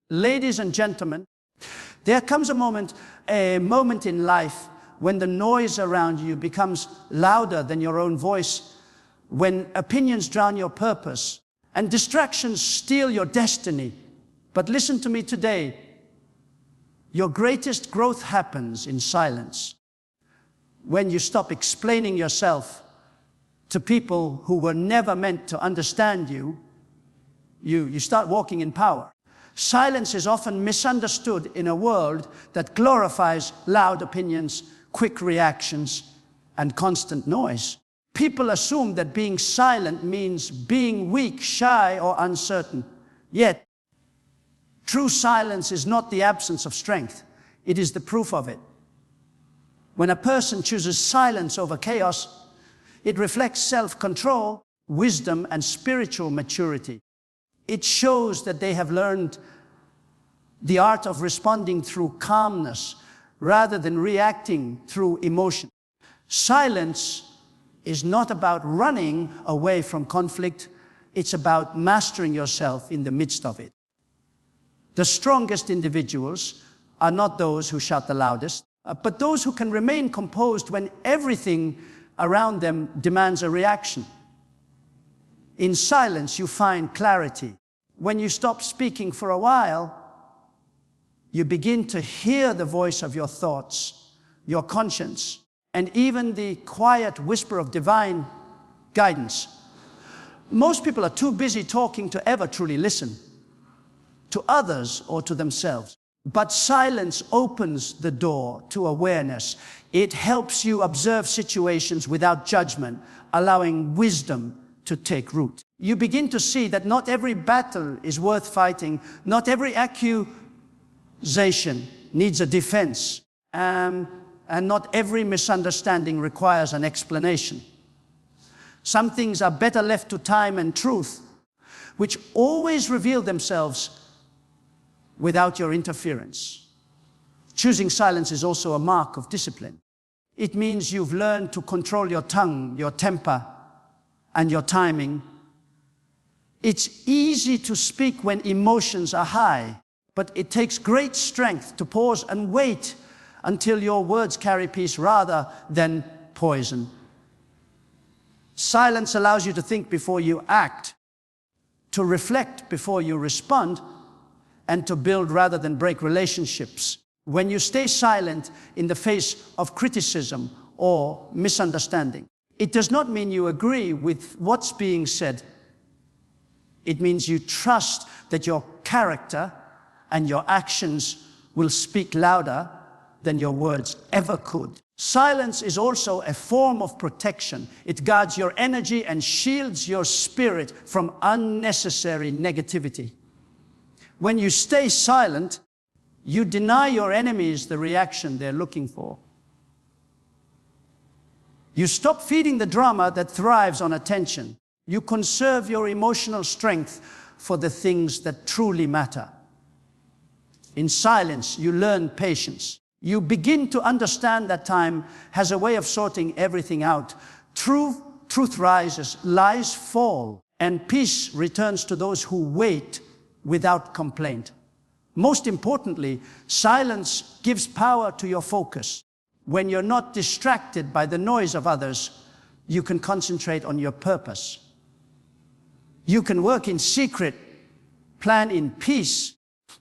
Ladies and gentlemen, there comes a moment in life when the noise around you becomes louder than your own voice, when opinions drown your purpose and distractions steal your destiny. But listen to me today. Your greatest growth happens in silence. When you stop explaining yourself to people who were never meant to understand you, you start walking in power. Silence is often misunderstood in a world that glorifies loud opinions, quick reactions, and constant noise. People assume that being silent means being weak, shy, or uncertain. Yet, true silence is not the absence of strength. It is the proof of it. When a person chooses silence over chaos, it reflects self-control, wisdom, and spiritual maturity. It shows that they have learned the art of responding through calmness rather than reacting through emotion. Silence is not about running away from conflict. It's about mastering yourself in the midst of it. The strongest individuals are not those who shout the loudest, but those who can remain composed when everything around them demands a reaction. In silence, you find clarity. When you stop speaking for a while, you begin to hear the voice of your thoughts, your conscience, and even the quiet whisper of divine guidance. Most people are too busy talking to ever truly listen to others or to themselves. But silence opens the door to awareness. It helps you observe situations without judgment, allowing wisdom to take root. You begin to see that not every battle is worth fighting, not every accusation needs a defense, and not every misunderstanding requires an explanation. Some things are better left to time and truth, which always reveal themselves without your interference. Choosing silence is also a mark of discipline. It means you've learned to control your tongue, your temper, and your timing. It's easy to speak when emotions are high, but it takes great strength to pause and wait until your words carry peace rather than poison. Silence allows you to think before you act, to reflect before you respond, and to build rather than break relationships. When you stay silent in the face of criticism or misunderstanding, it does not mean you agree with what's being said. It means you trust that your character and your actions will speak louder than your words ever could. Silence is also a form of protection. It guards your energy and shields your spirit from unnecessary negativity. When you stay silent, you deny your enemies the reaction they're looking for. You stop feeding the drama that thrives on attention. You conserve your emotional strength for the things that truly matter. In silence, you learn patience. You begin to understand that time has a way of sorting everything out. Truth rises, lies fall, and peace returns to those who wait without complaint. Most importantly, silence gives power to your focus. When you're not distracted by the noise of others, you can concentrate on your purpose. You can work in secret, plan in peace,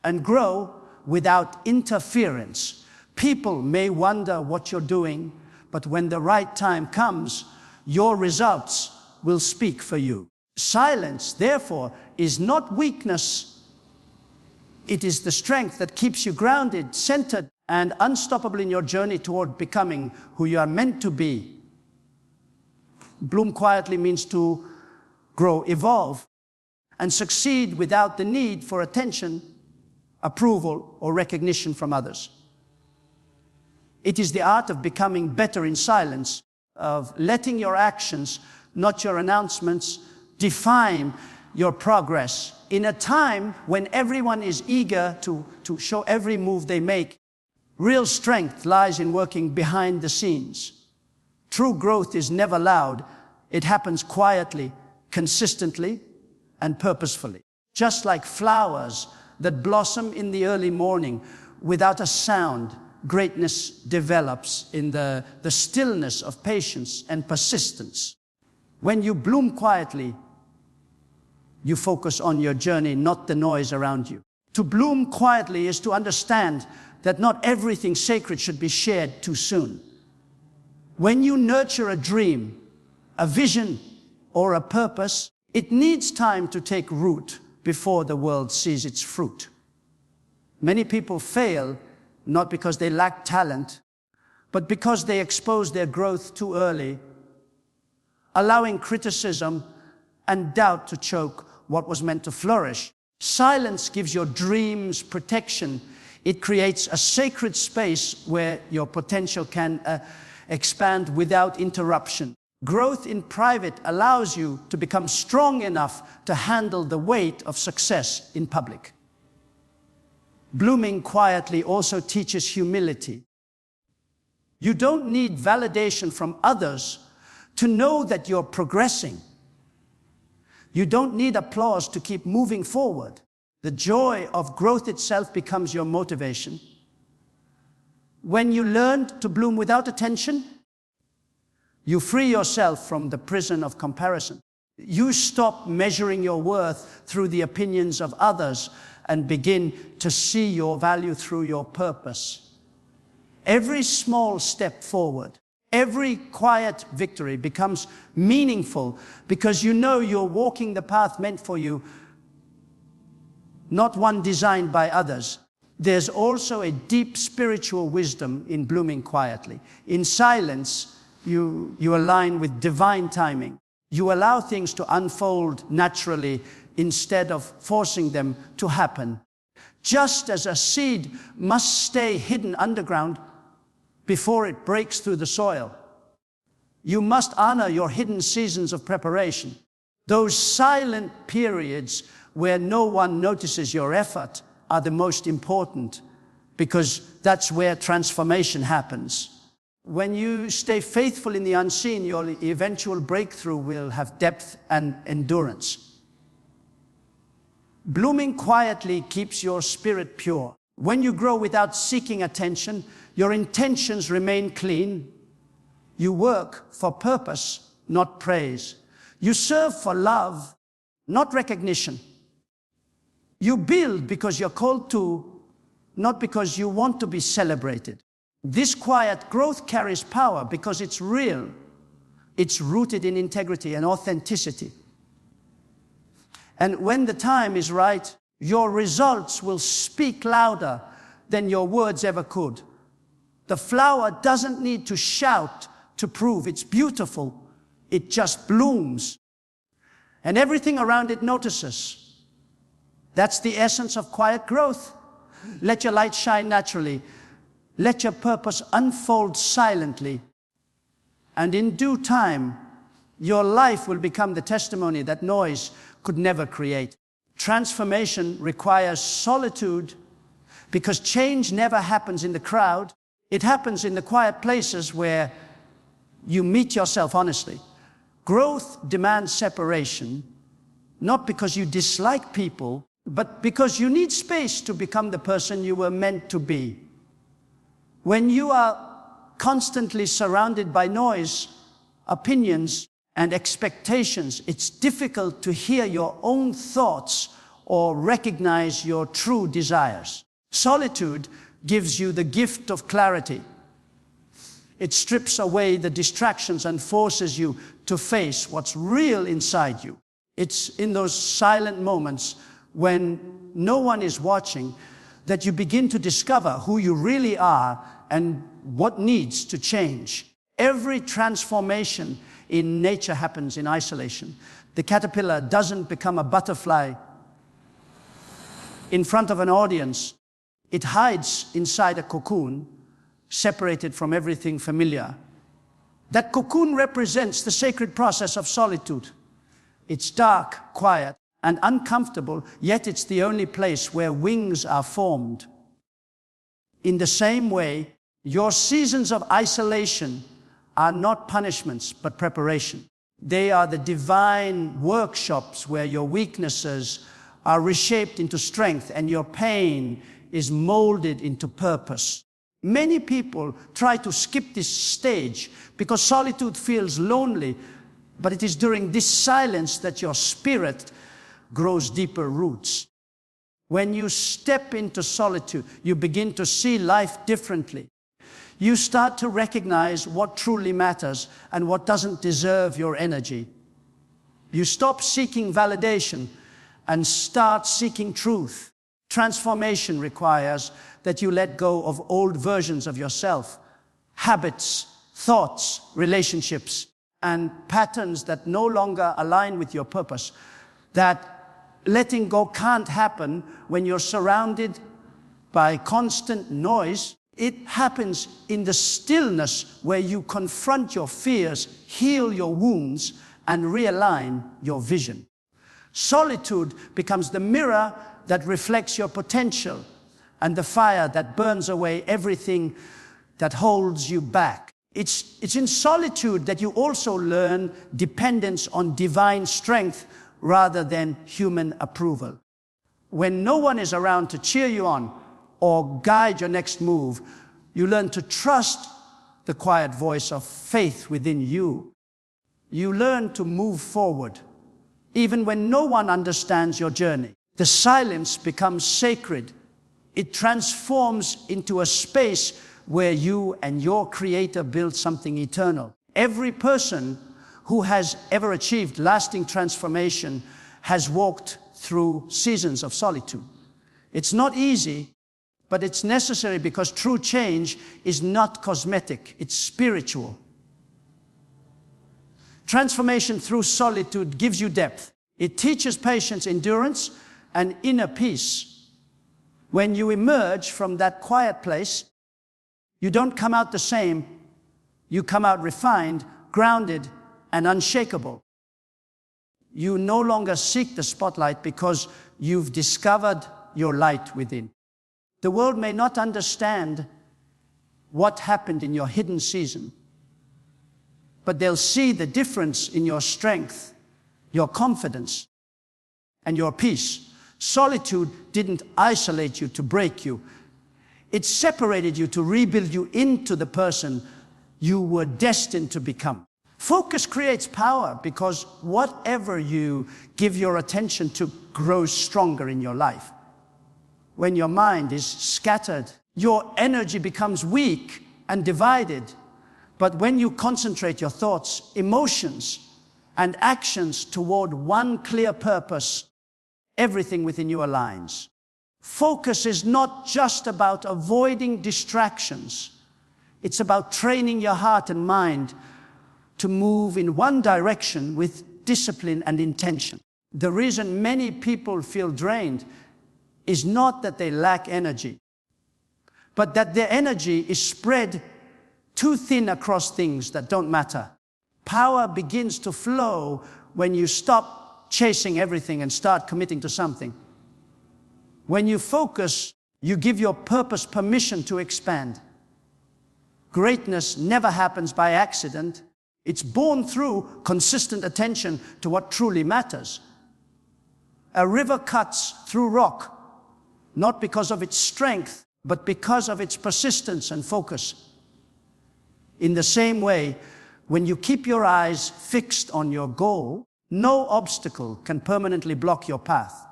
and grow without interference. People may wonder what you're doing, but when the right time comes, your results will speak for you. Silence, therefore, is not weakness. It is the strength that keeps you grounded, centered, and unstoppable in your journey toward becoming who you are meant to be. Bloom quietly means to grow, evolve, and succeed without the need for attention, approval, or recognition from others. It is the art of becoming better in silence, of letting your actions, not your announcements, define your progress. In a time when everyone is eager to show every move they make, real strength lies in working behind the scenes. True growth is never loud. It happens quietly, consistently, and purposefully. Just like flowers that blossom in the early morning. Without a sound, greatness develops in the stillness of patience and persistence. When you bloom quietly, you focus on your journey, not the noise around you. To bloom quietly is to understand that not everything sacred should be shared too soon. When you nurture a dream, a vision, or a purpose, it needs time to take root before the world sees its fruit. Many people fail not because they lack talent, but because they expose their growth too early, allowing criticism and doubt to choke what was meant to flourish. Silence gives your dreams protection. It creates a sacred space where your potential can expand without interruption. Growth in private allows you to become strong enough to handle the weight of success in public. Blooming quietly also teaches humility. You don't need validation from others to know that you're progressing. You don't need applause to keep moving forward. The joy of growth itself becomes your motivation. When you learn to bloom without attention, you free yourself from the prison of comparison. You stop measuring your worth through the opinions of others and begin to see your value through your purpose. Every small step forward, every quiet victory becomes meaningful because you know you're walking the path meant for you, not one designed by others. There's also a deep spiritual wisdom in blooming quietly. In silence, you align with divine timing. You allow things to unfold naturally instead of forcing them to happen. Just as a seed must stay hidden underground before it breaks through the soil, you must honor your hidden seasons of preparation. Those silent periods where no one notices your effort are the most important, because that's where transformation happens. When you stay faithful in the unseen, your eventual breakthrough will have depth and endurance. Blooming quietly keeps your spirit pure. When you grow without seeking attention, your intentions remain clean. You work for purpose, not praise. You serve for love, not recognition. You build because you're called to, not because you want to be celebrated. This quiet growth carries power because it's real. It's rooted in integrity and authenticity. And when the time is right, your results will speak louder than your words ever could. The flower doesn't need to shout to prove it's beautiful. It just blooms. And everything around it notices. That's the essence of quiet growth. Let your light shine naturally. Let your purpose unfold silently. And in due time, your life will become the testimony that noise could never create. Transformation requires solitude because change never happens in the crowd. It happens in the quiet places where you meet yourself honestly. Growth demands separation, not because you dislike people, but because you need space to become the person you were meant to be. When you are constantly surrounded by noise, opinions, and expectations, it's difficult to hear your own thoughts or recognize your true desires. Solitude gives you the gift of clarity. It strips away the distractions and forces you to face what's real inside you. It's in those silent moments when no one is watching that you begin to discover who you really are and what needs to change. Every transformation in nature happens in isolation. The caterpillar doesn't become a butterfly in front of an audience. It hides inside a cocoon, separated from everything familiar. That cocoon represents the sacred process of solitude. It's dark, quiet, and uncomfortable, yet it's the only place where wings are formed. In the same way, your seasons of isolation are not punishments, but preparation. They are the divine workshops where your weaknesses are reshaped into strength, and your pain is molded into purpose. Many people try to skip this stage because solitude feels lonely, but it is during this silence that your spirit grows deeper roots. When you step into solitude, you begin to see life differently. You start to recognize what truly matters and what doesn't deserve your energy. You stop seeking validation and start seeking truth. Transformation requires that you let go of old versions of yourself, habits, thoughts, relationships, and patterns that no longer align with your purpose. That letting go can't happen when you're surrounded by constant noise. It happens in the stillness where you confront your fears, heal your wounds, and realign your vision. Solitude becomes the mirror that reflects your potential and the fire that burns away everything that holds you back. It's in solitude that you also learn dependence on divine strength rather than human approval. When no one is around to cheer you on or guide your next move, you learn to trust the quiet voice of faith within you. You learn to move forward, even when no one understands your journey. The silence becomes sacred. It transforms into a space where you and your Creator build something eternal. Every person who has ever achieved lasting transformation has walked through seasons of solitude. It's not easy, but it's necessary because true change is not cosmetic, it's spiritual. Transformation through solitude gives you depth. It teaches patience, endurance, and inner peace. When you emerge from that quiet place, you don't come out the same. You come out refined, grounded, and unshakable. You no longer seek the spotlight because you've discovered your light within. The world may not understand what happened in your hidden season, but they'll see the difference in your strength, your confidence, and your peace. Solitude didn't isolate you to break you. It separated you to rebuild you into the person you were destined to become. Focus creates power because whatever you give your attention to grows stronger in your life. When your mind is scattered, your energy becomes weak and divided. But when you concentrate your thoughts, emotions, and actions toward one clear purpose, everything within you aligns. Focus is not just about avoiding distractions. It's about training your heart and mind to move in one direction with discipline and intention. The reason many people feel drained is not that they lack energy, but that their energy is spread too thin across things that don't matter. Power begins to flow when you stop chasing everything and start committing to something. When you focus, you give your purpose permission to expand. Greatness never happens by accident. It's born through consistent attention to what truly matters. A river cuts through rock, not because of its strength, but because of its persistence and focus. In the same way, when you keep your eyes fixed on your goal, no obstacle can permanently block your path.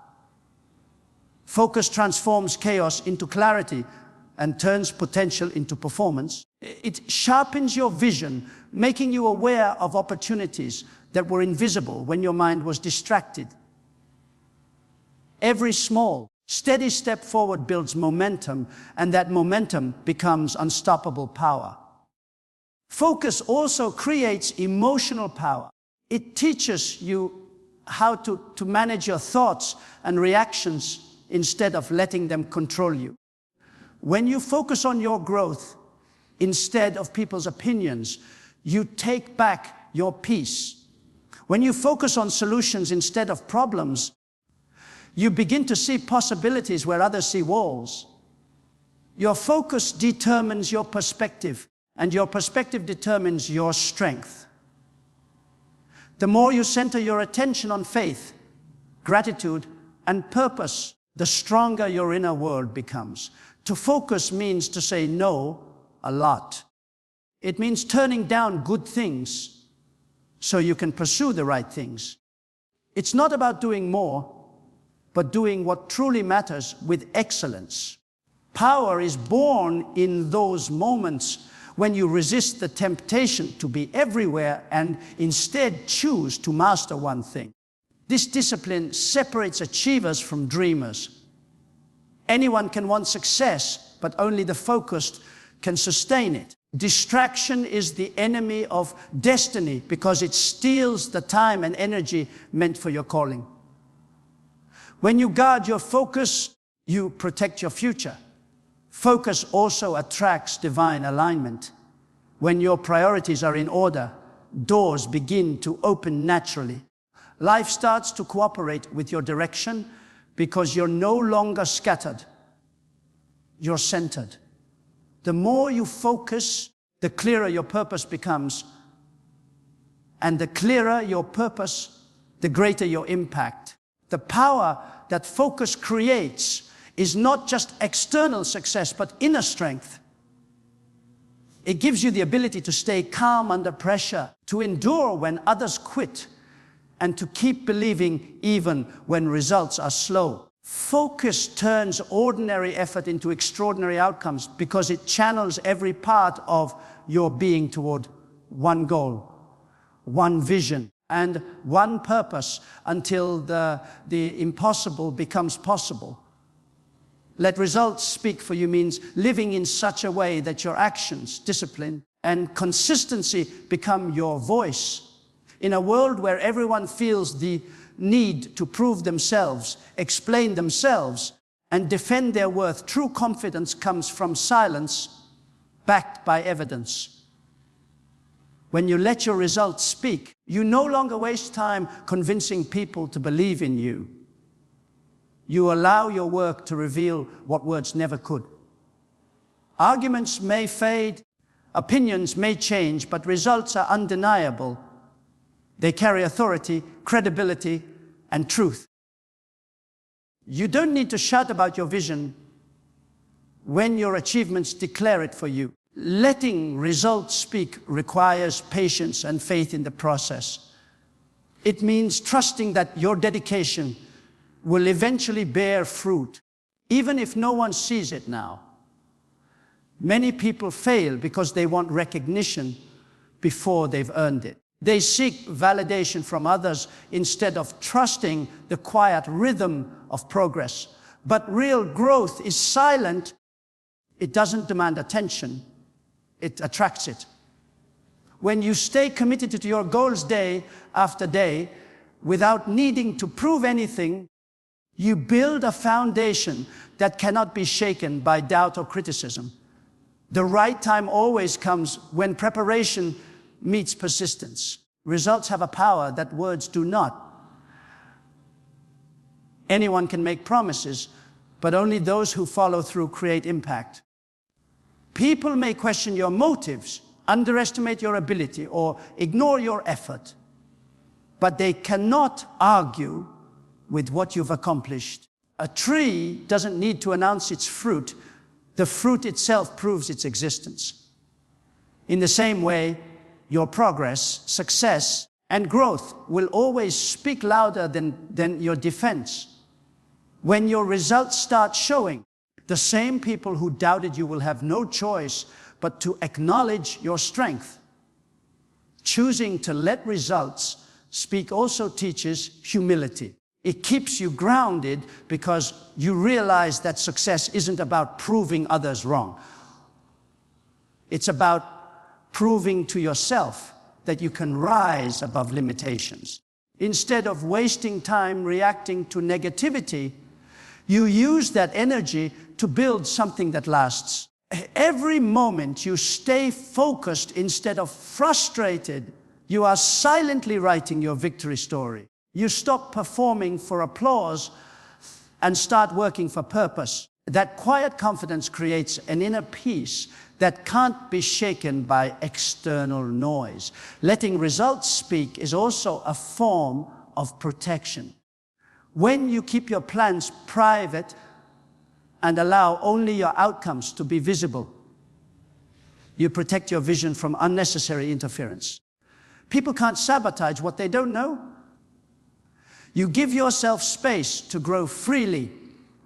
Focus transforms chaos into clarity and turns potential into performance. It sharpens your vision, making you aware of opportunities that were invisible when your mind was distracted. Every small, steady step forward builds momentum, and that momentum becomes unstoppable power. Focus also creates emotional power. It teaches you how to manage your thoughts and reactions instead of letting them control you. When you focus on your growth instead of people's opinions, you take back your peace. When you focus on solutions instead of problems, you begin to see possibilities where others see walls. Your focus determines your perspective, and your perspective determines your strength. The more you center your attention on faith, gratitude, and purpose, the stronger your inner world becomes. To focus means to say no a lot. It means turning down good things so you can pursue the right things. It's not about doing more, but doing what truly matters with excellence. Power is born in those moments when you resist the temptation to be everywhere and instead choose to master one thing. This discipline separates achievers from dreamers. Anyone can want success, but only the focused can sustain it. Distraction is the enemy of destiny because it steals the time and energy meant for your calling. When you guard your focus, you protect your future. Focus also attracts divine alignment. When your priorities are in order, doors begin to open naturally. Life starts to cooperate with your direction because you're no longer scattered. You're centered. The more you focus, the clearer your purpose becomes. And the clearer your purpose, the greater your impact. The power that focus creates is not just external success, but inner strength. It gives you the ability to stay calm under pressure, to endure when others quit, and to keep believing even when results are slow. Focus turns ordinary effort into extraordinary outcomes because it channels every part of your being toward one goal, one vision, and one purpose until the impossible becomes possible. Let results speak for you means living in such a way that your actions, discipline, and consistency become your voice. In a world where everyone feels the need to prove themselves, explain themselves, and defend their worth, true confidence comes from silence backed by evidence. When you let your results speak, you no longer waste time convincing people to believe in you. You allow your work to reveal what words never could. Arguments may fade, opinions may change, but results are undeniable. They carry authority, credibility, and truth. You don't need to shout about your vision when your achievements declare it for you. Letting results speak requires patience and faith in the process. It means trusting that your dedication will eventually bear fruit, even if no one sees it now. Many people fail because they want recognition before they've earned it. They seek validation from others instead of trusting the quiet rhythm of progress. But real growth is silent. It doesn't demand attention. It attracts it. When you stay committed to your goals day after day without needing to prove anything, you build a foundation that cannot be shaken by doubt or criticism. The right time always comes when preparation meets persistence. Results have a power that words do not. Anyone can make promises, but only those who follow through create impact. People may question your motives, underestimate your ability, or ignore your effort, but they cannot argue with what you've accomplished. A tree doesn't need to announce its fruit. The fruit itself proves its existence. In the same way, your progress, success, and growth will always speak louder than your defense. When your results start showing, the same people who doubted you will have no choice but to acknowledge your strength. Choosing to let results speak also teaches humility. It keeps you grounded because you realize that success isn't about proving others wrong. It's about proving to yourself that you can rise above limitations. Instead of wasting time reacting to negativity, you use that energy to build something that lasts. Every moment you stay focused instead of frustrated, you are silently writing your victory story. You stop performing for applause and start working for purpose. That quiet confidence creates an inner peace that can't be shaken by external noise. Letting results speak is also a form of protection. When you keep your plans private and allow only your outcomes to be visible, you protect your vision from unnecessary interference. People can't sabotage what they don't know. You give yourself space to grow freely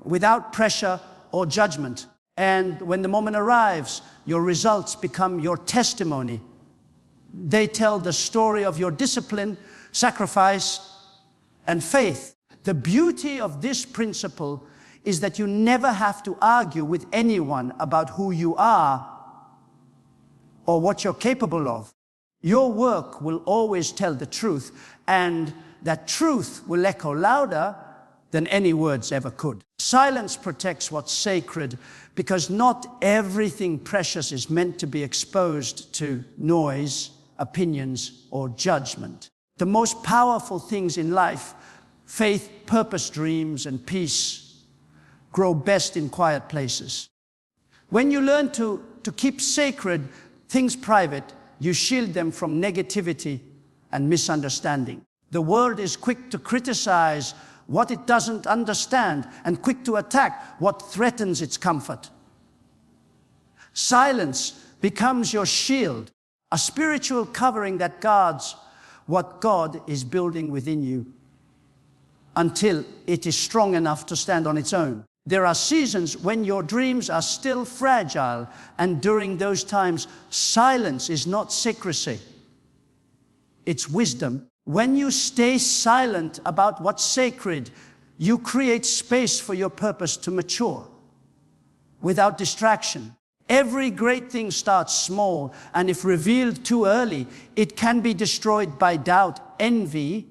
without pressure or judgment. And when the moment arrives, your results become your testimony. They tell the story of your discipline, sacrifice, and faith. The beauty of this principle is that you never have to argue with anyone about who you are or what you're capable of. Your work will always tell the truth, and that truth will echo louder than any words ever could. Silence protects what's sacred, because not everything precious is meant to be exposed to noise, opinions, or judgment. The most powerful things in life, faith, purpose, dreams, and peace, grow best in quiet places. When you learn to keep sacred things private, you shield them from negativity and misunderstanding. The world is quick to criticize what it doesn't understand and quick to attack what threatens its comfort. Silence becomes your shield, a spiritual covering that guards what God is building within you until it is strong enough to stand on its own. There are seasons when your dreams are still fragile, and during those times, silence is not secrecy. It's wisdom. When you stay silent about what's sacred, you create space for your purpose to mature without distraction. Every great thing starts small, and if revealed too early, it can be destroyed by doubt, envy,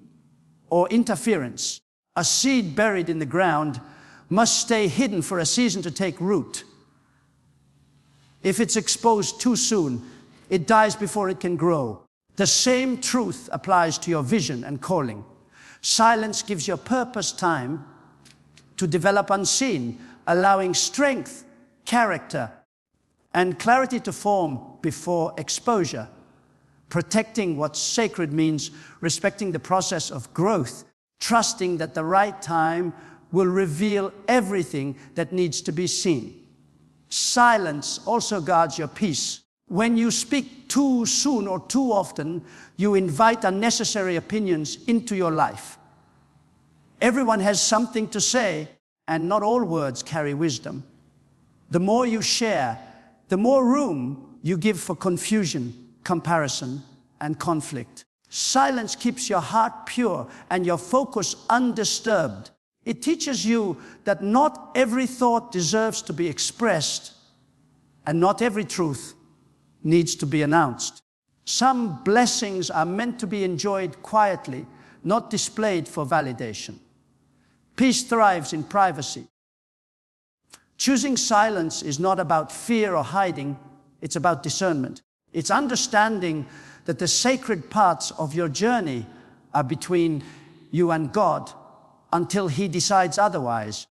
or interference. A seed buried in the ground must stay hidden for a season to take root. If it's exposed too soon, it dies before it can grow. The same truth applies to your vision and calling. Silence gives your purpose time to develop unseen, allowing strength, character, and clarity to form before exposure. Protecting what's sacred means respecting the process of growth, trusting that the right time will reveal everything that needs to be seen. Silence also guards your peace. When you speak too soon or too often, you invite unnecessary opinions into your life. Everyone has something to say, and not all words carry wisdom. The more you share, the more room you give for confusion, comparison, and conflict. Silence keeps your heart pure and your focus undisturbed. It teaches you that not every thought deserves to be expressed, and not every truth needs to be announced. Some blessings are meant to be enjoyed quietly, not displayed for validation. Peace thrives in privacy. Choosing silence is not about fear or hiding, it's about discernment. It's understanding that the sacred parts of your journey are between you and God until He decides otherwise.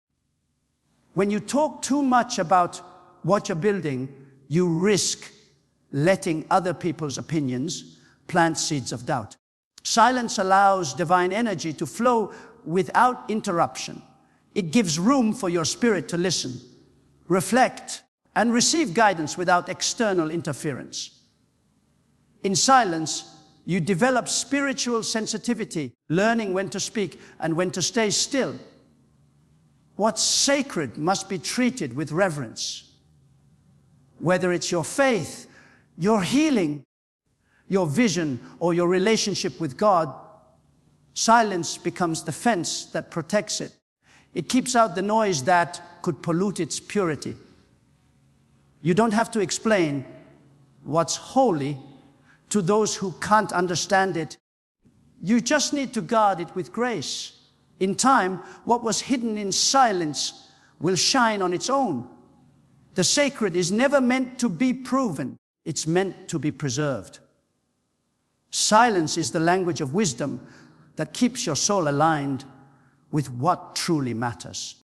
When you talk too much about what you're building, you risk letting other people's opinions plant seeds of doubt. Silence allows divine energy to flow without interruption. It gives room for your spirit to listen, reflect, and receive guidance without external interference. In silence, you develop spiritual sensitivity, learning when to speak and when to stay still. What's sacred must be treated with reverence. Whether it's your faith, your healing, your vision, or your relationship with God, silence becomes the fence that protects it. It keeps out the noise that could pollute its purity. You don't have to explain what's holy to those who can't understand it. You just need to guard it with grace. In time, what was hidden in silence will shine on its own. The sacred is never meant to be proven. It's meant to be preserved. Silence is the language of wisdom that keeps your soul aligned with what truly matters.